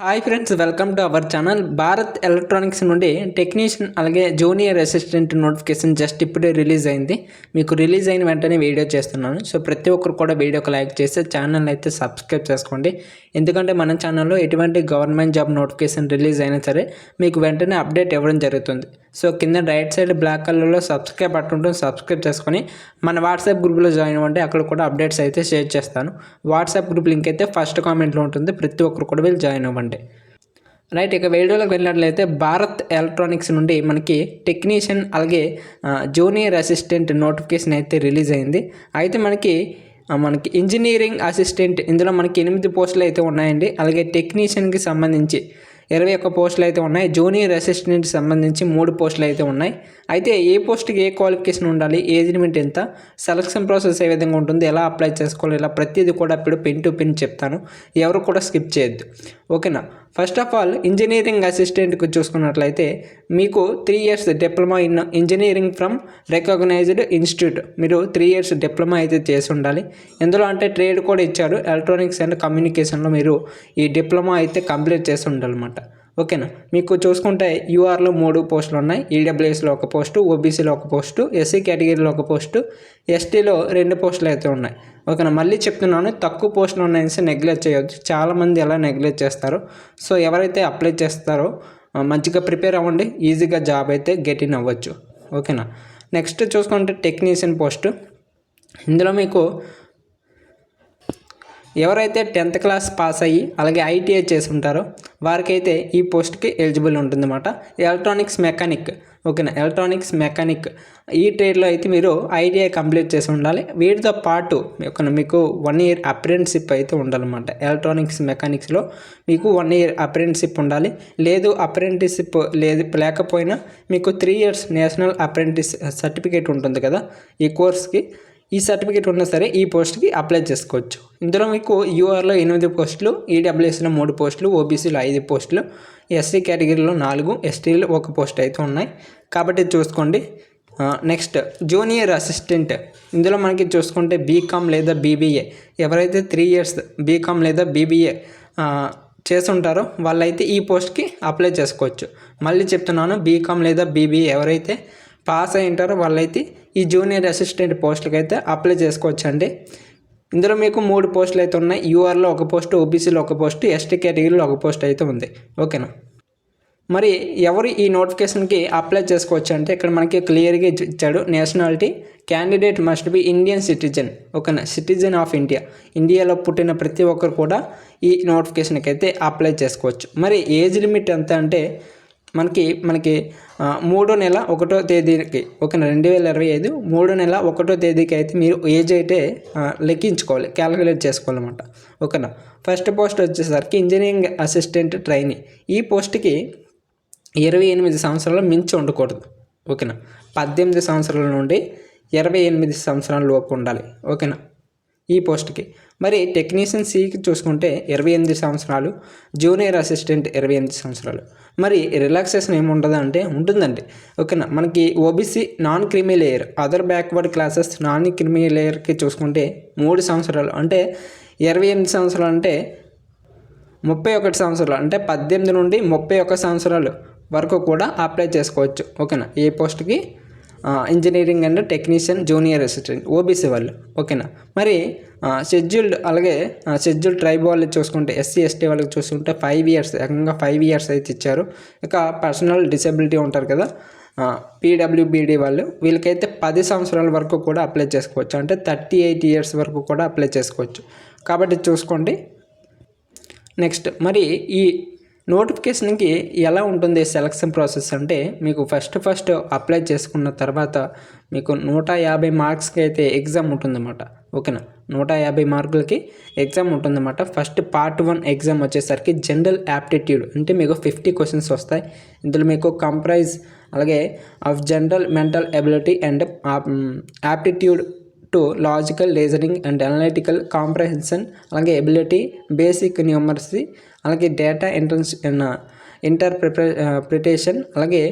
Hi friends, welcome to our channel. Bharat electronics నుండి technician అలాగే junior assistant notification just ఇప్పుడే release అయింది. మీకు రిలీజ్ అయిన వెంటనే వీడియో చేస్తున్నాను. సో ప్రతి ఒక్కరు కూడా వీడియోకి లైక్ చేసి ఛానల్ అయితే సబ్స్క్రైబ్ చేసుకోండి. ఎందుకంటే మన ఛానల్లో ఎటువంటి గవర్నమెంట్ జాబ్ నోటిఫికేషన్ రిలీజ్ అయినా సరే మీకు వెంటనే అప్డేట్ ఇవ్వడం జరుగుతుంది. సో కింద రైట్ సైడ్ బ్లాక్ కలర్లో సబ్స్క్రైబ్ బటన్ ఉంటుంది, సబ్స్క్రైబ్ చేసుకొని మన వాట్సాప్ గ్రూప్లో జాయిన్ అవ్వండి. అక్కడ కూడా అప్డేట్స్ అయితే షేర్ చేస్తాను. వాట్సాప్ గ్రూప్ లింక్ అయితే ఫస్ట్ కామెంట్లో ఉంటుంది. ప్రతి ఒక్కరు కూడా వెళ్ళి జాయిన్ అవ్వండి. రైట్, ఇక వీడియోలోకి వెళ్ళినట్లయితే భారత్ ఎలక్ట్రానిక్స్ నుండి మనకి టెక్నీషియన్ అలాగే జూనియర్ అసిస్టెంట్ నోటిఫికేషన్ అయితే రిలీజ్ అయింది. అయితే మనకి ఇంజనీరింగ్ అసిస్టెంట్ ఇందులో మనకి 8 పోస్టులు అయితే ఉన్నాయండి. అలాగే టెక్నీషియన్కి సంబంధించి 21 పోస్టులు అయితే ఉన్నాయి. జూనియర్ అసిస్టెంట్కి సంబంధించి 3 పోస్టులు అయితే ఉన్నాయి. అయితే ఏ పోస్ట్కి ఏ క్వాలిఫికేషన్ ఉండాలి, ఏజ్ లిమిట్ ఎంత, సెలక్షన్ ప్రాసెస్ ఏ విధంగా ఉంటుంది, ఎలా అప్లై చేసుకోవాలి, ఇలా ప్రతిదీ కూడా ఇప్పుడు పిన్ టు పిన్ చెప్తాను. ఎవరు కూడా స్కిప్ చేయొద్దు, ఓకేనా. ఫస్ట్ ఆఫ్ ఆల్ ఇంజనీరింగ్ అసిస్టెంట్కి చూసుకున్నట్లయితే మీకు 3 years diploma in engineering from recognised institute, మీరు 3 years డిప్లొమా అయితే చేసి ఉండాలి. ఇందులో అంటే ట్రేడ్ కూడా ఇచ్చారు. ఎలక్ట్రానిక్స్ అండ్ కమ్యూనికేషన్లో మీరు ఈ డిప్లొమా అయితే కంప్లీట్ చేసి ఉండాలన్నమాట, ఓకేనా. మీకు చూసుకుంటే యూఆర్లో 3 పోస్టులు ఉన్నాయి. ఈడబ్ల్యూఎస్లో 1 పోస్టు, ఓబీసీలో 1 పోస్టు, ఎస్సీ కేటగిరీలో 1 పోస్టు, ఎస్టీలో 2 పోస్టులు అయితే ఉన్నాయి, ఓకేనా. మళ్ళీ చెప్తున్నాను, తక్కువ పోస్టులు ఉన్నాయని నెగ్లెక్ట్ చేయొద్దు. చాలామంది ఎలా నెగ్లెక్ట్ చేస్తారు. సో ఎవరైతే అప్లై చేస్తారో మంచిగా ప్రిపేర్ అవ్వండి, ఈజీగా జాబ్ అయితే గెట్ ఇన్ అవ్వచ్చు, ఓకేనా. నెక్స్ట్ చూసుకుంటే టెక్నీషియన్ పోస్టు. ఇందులో మీకు ఎవరైతే 10th క్లాస్ పాస్ అయ్యి అలాగే ఐటీఐ చేసి ఉంటారో వారికైతే ఈ పోస్ట్కి ఎలిజిబుల్ ఉంటుందన్నమాట. ఎలక్ట్రానిక్స్ మెకానిక్, ఓకేనా. ఎలక్ట్రానిక్స్ మెకానిక్ ఈ ట్రేడ్లో అయితే మీరు ఐటీఐ కంప్లీట్ చేసి ఉండాలి. వీటితో పాటు మీకు 1 year అప్రెంటిస్షిప్ అయితే ఉండాలన్నమాట. ఎలక్ట్రానిక్స్ మెకానిక్స్లో మీకు 1 year అప్రెంటిస్షిప్ ఉండాలి. లేదు అప్రెంటిస్షిప్ లేకపోయినా మీకు 3 years నేషనల్ అప్రెంటిస్ సర్టిఫికేట్ ఉంటుంది కదా ఈ కోర్స్కి, ఈ సర్టిఫికేట్ ఉన్నా సరే ఈ పోస్ట్కి అప్లై చేసుకోవచ్చు. ఇందులో మీకు యూఆర్లో 8 పోస్టులు, ఈడబ్ల్యూఎస్లో 3 పోస్టులు, ఓబీసీలో 5 పోస్టులు, ఎస్సీ కేటగిరీలో 4, ఎస్టీలో 1 పోస్ట్ అయితే ఉన్నాయి కాబట్టి చూసుకోండి. Next junior assistant. ఇందులో మనకి చూసుకుంటే బీకామ్ లేదా బీబీఏ, ఎవరైతే 3 years బీకామ్ లేదా బీబీఏ చేసుంటారో వాళ్ళైతే ఈ పోస్ట్కి అప్లై చేసుకోవచ్చు. మళ్ళీ చెప్తున్నాను, బీకామ్ లేదా బీబీఏ ఎవరైతే పాస్ అయి ఉంటారో వాళ్ళైతే ఈ జూనియర్ అసిస్టెంట్ పోస్టులకి అయితే అప్లై చేసుకోవచ్చు అండి. ఇందులో మీకు 3 పోస్టులు అయితే ఉన్నాయి. యూఆర్లో 1 పోస్టు, ఓబీసీలో 1 పోస్టు, ఎస్టీ కేటగిరీలో 1 పోస్ట్ అయితే ఉంది, ఓకేనా. మరి ఎవరు ఈ నోటిఫికేషన్కి అప్లై చేసుకోవచ్చు అంటే ఇక్కడ మనకి క్లియర్గా ఇచ్చాడు. Nationality candidate must be Indian citizen, ఓకేనా. సిటిజన్ ఆఫ్ ఇండియా, ఇండియాలో పుట్టిన ప్రతి ఒక్కరు కూడా ఈ నోటిఫికేషన్కి అయితే అప్లై చేసుకోవచ్చు. మరి ఏజ్ లిమిట్ ఎంత అంటే మనకి 3వ నెల 1వ తేదీకి, ఓకేనా, 2025 3వ నెల 1వ తేదీకి అయితే మీరు ఏజ్ అయితే లెక్కించుకోవాలి, క్యాలిక్యులేట్ చేసుకోవాలన్నమాట, ఓకేనా. ఫస్ట్ పోస్ట్ వచ్చేసరికి ఇంజనీరింగ్ అసిస్టెంట్ ట్రైనీ. ఈ పోస్ట్కి 28 సంవత్సరాలు మించి ఉండకూడదు, ఓకేనా. 18 సంవత్సరాల నుండి 28 సంవత్సరాల లోపు ఉండాలి, ఓకేనా ఈ పోస్ట్కి. మరి టెక్నీషియన్ సికి చూసుకుంటే 28 సంవత్సరాలు, జూనియర్ అసిస్టెంట్ 28 సంవత్సరాలు. మరి రిలాక్సేషన్ ఏముండదు అంటే ఉంటుందండి, ఓకేనా. మనకి OBC non creamy layer, other backward classes non creamy లేయర్కి చూసుకుంటే 3 సంవత్సరాలు, అంటే 28 సంవత్సరాలు అంటే 31 సంవత్సరాలు, అంటే 18 నుండి 31 సంవత్సరాలు వరకు కూడా అప్లై చేసుకోవచ్చు, ఓకేనా ఈ పోస్ట్కి. Engineering and technician junior assistant OBC వాళ్ళు, ఓకేనా. మరి షెడ్యూల్డ్ అలాగే షెడ్యూల్డ్ ట్రైబ్ వాళ్ళు చూసుకుంటే ఎస్సీ ఎస్టీ వాళ్ళకి చూసుకుంటే 5 years, ఏకంగా 5 years అయితే ఇచ్చారు. ఇక పర్సనల్ డిసెబిలిటీ ఉంటారు కదా పీడబ్ల్యూబీడీ వాళ్ళు, వీళ్ళకైతే 10 సంవత్సరాల వరకు కూడా అప్లై చేసుకోవచ్చు, అంటే 38 years వరకు కూడా అప్లై చేసుకోవచ్చు కాబట్టి చూసుకోండి. నెక్స్ట్ మరి ఈ నోటిఫికేషన్కి ఎలా ఉంటుంది సెలక్షన్ ప్రాసెస్ అంటే మీకు ఫస్ట్ అప్లై చేసుకున్న తర్వాత మీకు 150 మార్క్స్కి అయితే ఎగ్జామ్ ఉంటుందన్నమాట, ఓకేనా. 150 మార్కులకి ఎగ్జామ్ ఉంటుందన్నమాట. ఫస్ట్ పార్ట్ 1 ఎగ్జామ్ వచ్చేసరికి జనరల్ యాప్టిట్యూడ్, అంటే మీకు 50 క్వశ్చన్స్ వస్తాయి. ఇందులో మీకు కంప్రైజ్ అలాగే of general mental ability and aptitude to logical reasoning and analytical comprehension, అలాగే ఎబిలిటీ, బేసిక్ న్యూమరసీ, అలాగే డేటా ఇంటర్ప్రిటేషన్, అలాగే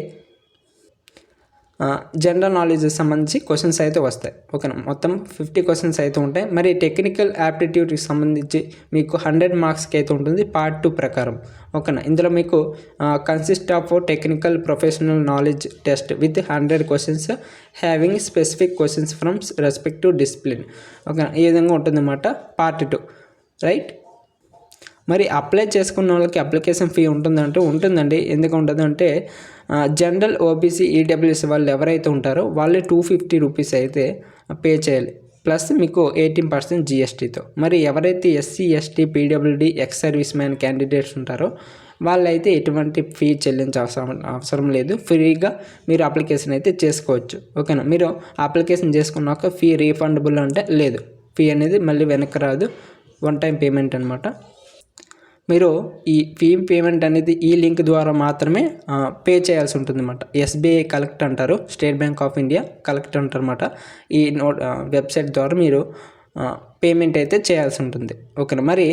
జనరల్ నాలెడ్జ్ సంబంధించి క్వశ్చన్స్ అయితే వస్తాయి. ఓకేనా, మొత్తం 50 క్వశ్చన్స్ అయితే ఉంటాయి. మరి టెక్నికల్ యాప్టిట్యూడ్కి సంబంధించి మీకు 100 మార్క్స్కి అయితే ఉంటుంది పార్ట్ 2 ప్రకారం. ఓకేనా, ఇందులో మీకు consist of technical professional knowledge test with 100 questions having specific questions from respective discipline. ఓకేనా, ఈ విధంగా ఉంటుందన్నమాట పార్ట్ 2. రైట్, మరి అప్లై చేసుకున్న వాళ్ళకి అప్లికేషన్ ఫీ ఉంటుందండి. ఎందుకు ఉంటుందంటే జనరల్ ఓబీసీ ఈడబ్ల్యూఎస్ వాళ్ళు ఎవరైతే ఉంటారో వాళ్ళే 250 రూపీస్ అయితే పే చేయాలి, ప్లస్ మీకు 18% జిఎస్టీతో. మరి ఎవరైతే SC ST PWD ex service man candidates ఉంటారో వాళ్ళైతే ఎటువంటి ఫీ అవసరం లేదు, ఫ్రీగా మీరు అప్లికేషన్ అయితే చేసుకోవచ్చు. ఓకేనా, మీరు అప్లికేషన్ చేసుకున్నాక ఫీ రీఫండబుల్ అంటే లేదు, ఫీ అనేది మళ్ళీ వెనక్కి రాదు, వన్ టైం పేమెంట్ అనమాట. మీరు ఈ ఫీ పేమెంట్ అనేది ఈ లింక్ ద్వారా మాత్రమే పే చేయాల్సి ఉంటుంది అనమాట. ఎస్బీఐ కలెక్ట్ అంటారు, state bank of India collect అంటారు అనమాట. ఈ వెబ్సైట్ ద్వారా మీరు పేమెంట్ అయితే చేయాల్సి ఉంటుంది. ఓకేనా, మరి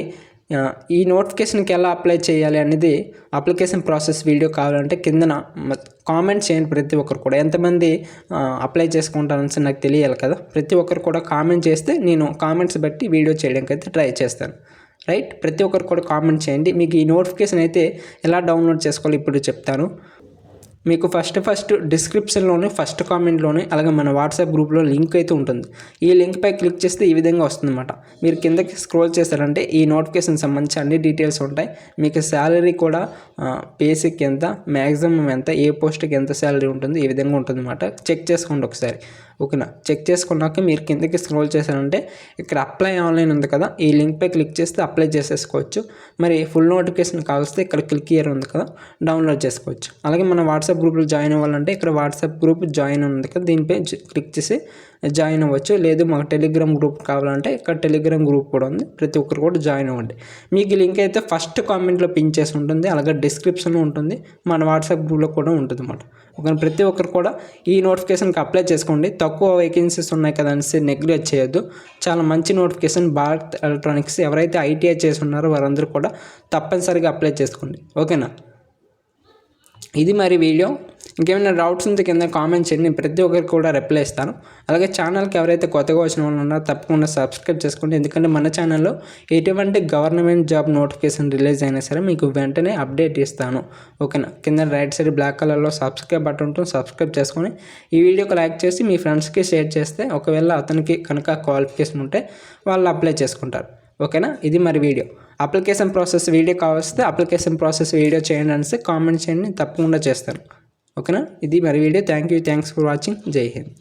ఈ నోటిఫికేషన్కి ఎలా అప్లై చేయాలి అనేది అప్లికేషన్ ప్రాసెస్ వీడియో కావాలంటే కిందన కామెంట్ చేయండి. ప్రతి ఒక్కరు కూడా ఎంతమంది అప్లై చేసుకుంటారని నాకు తెలియాలి కదా. ప్రతి ఒక్కరు కూడా కామెంట్ చేస్తే నేను కామెంట్స్ బట్టి వీడియో చేయడానికి అయితే ట్రై చేస్తాను. రైట్, ప్రతి ఒక్కరు కూడా కామెంట్ చేయండి. మీకు ఈ నోటిఫికేషన్ అయితే ఎలా డౌన్లోడ్ చేసుకోవాలి ఇప్పుడు చెప్తాను. మీకు ఫస్ట్ డిస్క్రిప్షన్లోనే ఫస్ట్ కామెంట్లోనే అలాగే మన వాట్సాప్ గ్రూప్లో లింక్ అయితే ఉంటుంది. ఈ లింక్పై క్లిక్ చేస్తే ఈ విధంగా వస్తుందన్నమాట. మీరు కిందకి స్క్రోల్ చేశారంటే ఈ నోటిఫికేషన్ సంబంధించి అన్ని డీటెయిల్స్ ఉంటాయి. మీకు శాలరీ కూడా బేసిక్ ఎంత, మ్యాక్సిమం ఎంత, ఏ పోస్ట్కి ఎంత శాలరీ ఉంటుంది, ఈ విధంగా ఉంటుందన్నమాట. చెక్ చేసుకోండి ఒకసారి. ఓకేనా, చెక్ చేసుకున్నాక మీరు కిందకి స్క్రోల్ చేశారంటే ఇక్కడ అప్లై ఆన్లైన్ ఉంది కదా, ఈ లింక్పై క్లిక్ చేస్తే అప్లై చేసేసుకోవచ్చు. మరి ఫుల్ నోటిఫికేషన్ కావాల్స్తే ఇక్కడ క్లిక్ హియర్ ఉంది కదా, డౌన్లోడ్ చేసుకోవచ్చు. అలాగే మన వాట్సాప్ గ్రూప్లో జాయిన్ అవ్వాలంటే ఇక్కడ వాట్సాప్ గ్రూప్ జాయిన్ ఉంది కదా, దీనిపై క్లిక్ చేసి జాయిన్ అవ్వచ్చు. లేదు మాకు టెలిగ్రామ్ గ్రూప్ కావాలంటే ఇక్కడ టెలిగ్రామ్ గ్రూప్ కూడా ఉంది, ప్రతి ఒక్కరు కూడా జాయిన్ అవ్వండి. మీకు లింక్ అయితే ఫస్ట్ కామెంట్లో పిన్ చేసి ఉంటుంది, అలాగే డిస్క్రిప్షన్లో ఉంటుంది, మన వాట్సాప్ గ్రూప్లో కూడా ఉంటుంది అన్నమాట. ఒక ప్రతి ఒక్కరు కూడా ఈ నోటిఫికేషన్కి అప్లై చేసుకోండి. తక్కువ వేకెన్సీస్ ఉన్నాయి కదా అనేసి నెగ్లెక్ట్ చేయొద్దు. చాలా మంచి నోటిఫికేషన్ భారత్ ఎలక్ట్రానిక్స్. ఎవరైతే ఐటీఐ చేసి ఉన్నారో వారందరూ కూడా తప్పనిసరిగా అప్లై చేసుకోండి. ఓకేనా, ఇది మరి వీడియో. ఇంకేమైనా డౌట్స్ ఉంటే కింద కామెంట్ చేయండి, నేను ప్రతి ఒక్కరికి కూడా రిప్లై ఇస్తాను. అలాగే ఛానల్కి ఎవరైతే కొత్తగా వచ్చిన వాళ్ళు ఉన్నారో తప్పకుండా సబ్స్క్రైబ్ చేసుకోండి. ఎందుకంటే మన ఛానల్లో ఎటువంటి గవర్నమెంట్ జాబ్ నోటిఫికేషన్ రిలీజ్ అయినా సరే మీకు వెంటనే అప్డేట్ ఇస్తాను. ఓకేనా, కింద రైట్ సైడ్ బ్లాక్ కలర్లో సబ్స్క్రైబ్ బటన్ ఉంటుంది, సబ్స్క్రైబ్ చేసుకొని ఈ వీడియోకి లైక్ చేసి మీ ఫ్రెండ్స్కి షేర్ చేస్తే ఒకవేళ అతనికి కనుక క్వాలిఫికేషన్ ఉంటే వాళ్ళు అప్లై చేసుకుంటారు. ఓకేనా, ఇది మరి వీడియో. అప్లికేషన్ ప్రాసెస్ వీడియో కావస్తే అప్లికేషన్ ప్రాసెస్ వీడియో చేయండి అనేసి కామెంట్ చేయండి, తప్పకుండా చేస్తాను. ఓకేనా, ఇది మరి వీడియో. Thanks for watching. జై హింద్.